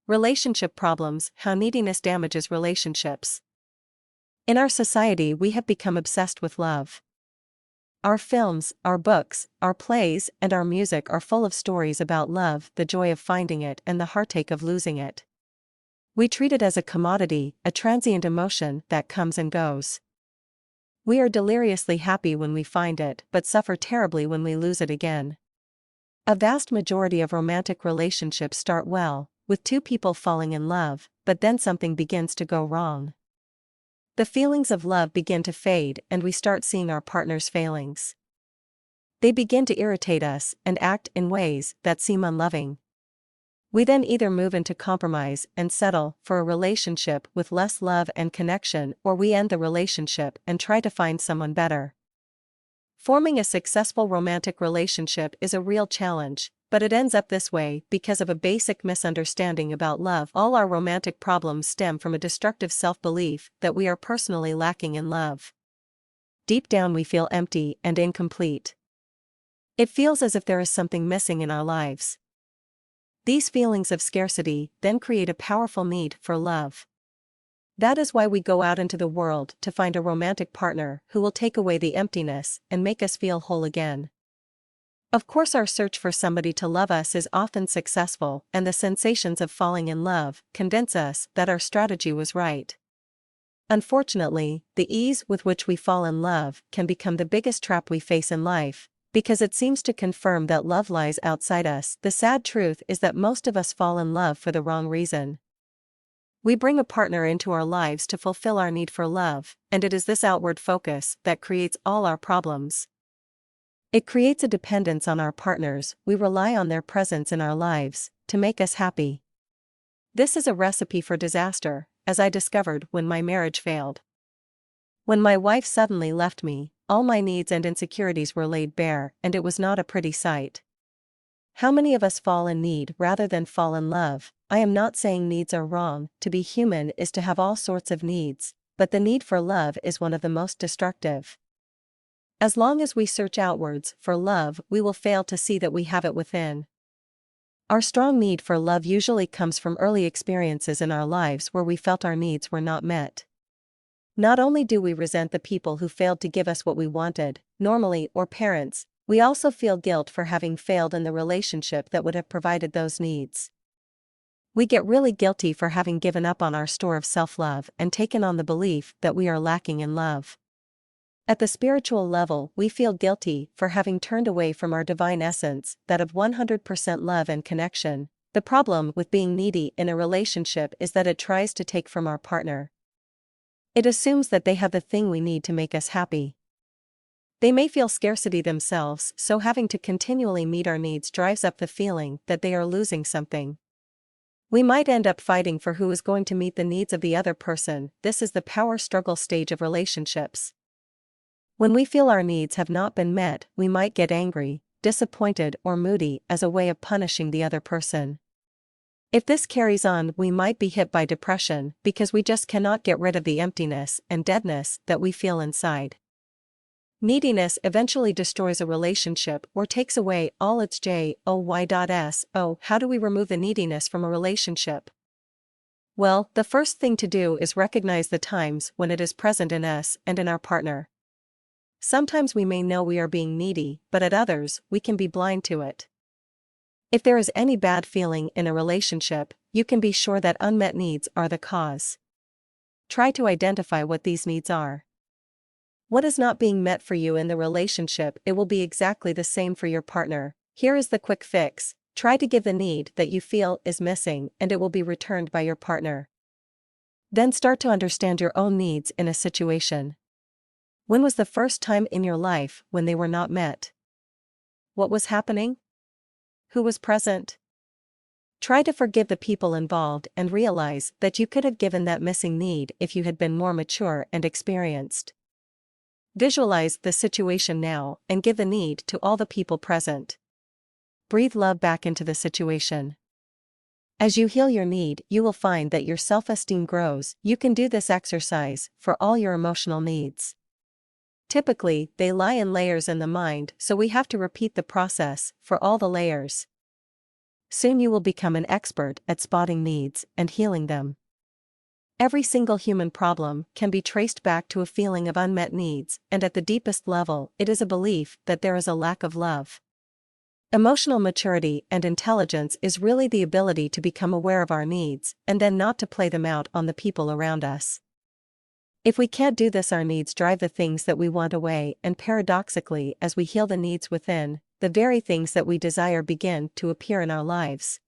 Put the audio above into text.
Relationship problems: how neediness damages relationships. In our society, we have become obsessed with love. Our films, our books, our plays, and our music are full of stories about love, the joy of finding it, and the heartache of losing it. We treat it as a commodity, a transient emotion that comes and goes. We are deliriously happy when we find it, but suffer terribly when we lose it again. A vast majority of romantic relationships start well, with two people falling in love, but then something begins to go wrong. The feelings of love begin to fade and we start seeing our partner's failings. They begin to irritate us and act in ways that seem unloving. We then either move into compromise and settle for a relationship with less love and connection, or we end the relationship and try to find someone better. Forming a successful romantic relationship is a real challenge, but it ends up this way because of a basic misunderstanding about love. All our romantic problems stem from a destructive self-belief that we are personally lacking in love. Deep down we feel empty and incomplete. It feels as if there is something missing in our lives. These feelings of scarcity then create a powerful need for love. That is why we go out into the world to find a romantic partner who will take away the emptiness and make us feel whole again. Of course, our search for somebody to love us is often successful, and the sensations of falling in love convince us that our strategy was right. Unfortunately, the ease with which we fall in love can become the biggest trap we face in life, because it seems to confirm that love lies outside us. The sad truth is that most of us fall in love for the wrong reason. We bring a partner into our lives to fulfill our need for love, and it is this outward focus that creates all our problems. It creates a dependence on our partners. We rely on their presence in our lives to make us happy. This is a recipe for disaster, as I discovered when my marriage failed. When my wife suddenly left me, all my needs and insecurities were laid bare, and it was not a pretty sight. How many of us fall in need rather than fall in love? I am not saying needs are wrong. To be human is to have all sorts of needs, but the need for love is one of the most destructive. As long as we search outwards for love, we will fail to see that we have it within. Our strong need for love usually comes from early experiences in our lives where we felt our needs were not met. Not only do we resent the people who failed to give us what we wanted, normally, or parents, we also feel guilt for having failed in the relationship that would have provided those needs. We get really guilty for having given up on our store of self-love and taken on the belief that we are lacking in love. At the spiritual level, we feel guilty for having turned away from our divine essence, that of 100% love and connection. The problem with being needy in a relationship is that it tries to take from our partner. It assumes that they have the thing we need to make us happy. They may feel scarcity themselves, so having to continually meet our needs drives up the feeling that they are losing something. We might end up fighting for who is going to meet the needs of the other person. This is the power struggle stage of relationships. When we feel our needs have not been met, we might get angry, disappointed, or moody as a way of punishing the other person. If this carries on, we might be hit by depression because we just cannot get rid of the emptiness and deadness that we feel inside. Neediness eventually destroys a relationship or takes away all its joy. How do we remove the neediness from a relationship? Well, the first thing to do is recognize the times when it is present in us and in our partner. Sometimes we may know we are being needy, but at others, we can be blind to it. If there is any bad feeling in a relationship, you can be sure that unmet needs are the cause. Try to identify what these needs are. What is not being met for you in the relationship? It will be exactly the same for your partner. Here is the quick fix: try to give the need that you feel is missing, and it will be returned by your partner. Then start to understand your own needs in a situation. When was the first time in your life when they were not met? What was happening? Who was present? Try to forgive the people involved and realize that you could have given that missing need if you had been more mature and experienced. Visualize the situation now and give the need to all the people present. Breathe love back into the situation. As you heal your need, you will find that your self-esteem grows. You can do this exercise for all your emotional needs. Typically, they lie in layers in the mind, so we have to repeat the process for all the layers. Soon you will become an expert at spotting needs and healing them. Every single human problem can be traced back to a feeling of unmet needs, and at the deepest level, it is a belief that there is a lack of love. Emotional maturity and intelligence is really the ability to become aware of our needs, and then not to play them out on the people around us. If we can't do this, our needs drive the things that we want away, and paradoxically, as we heal the needs within, the very things that we desire begin to appear in our lives.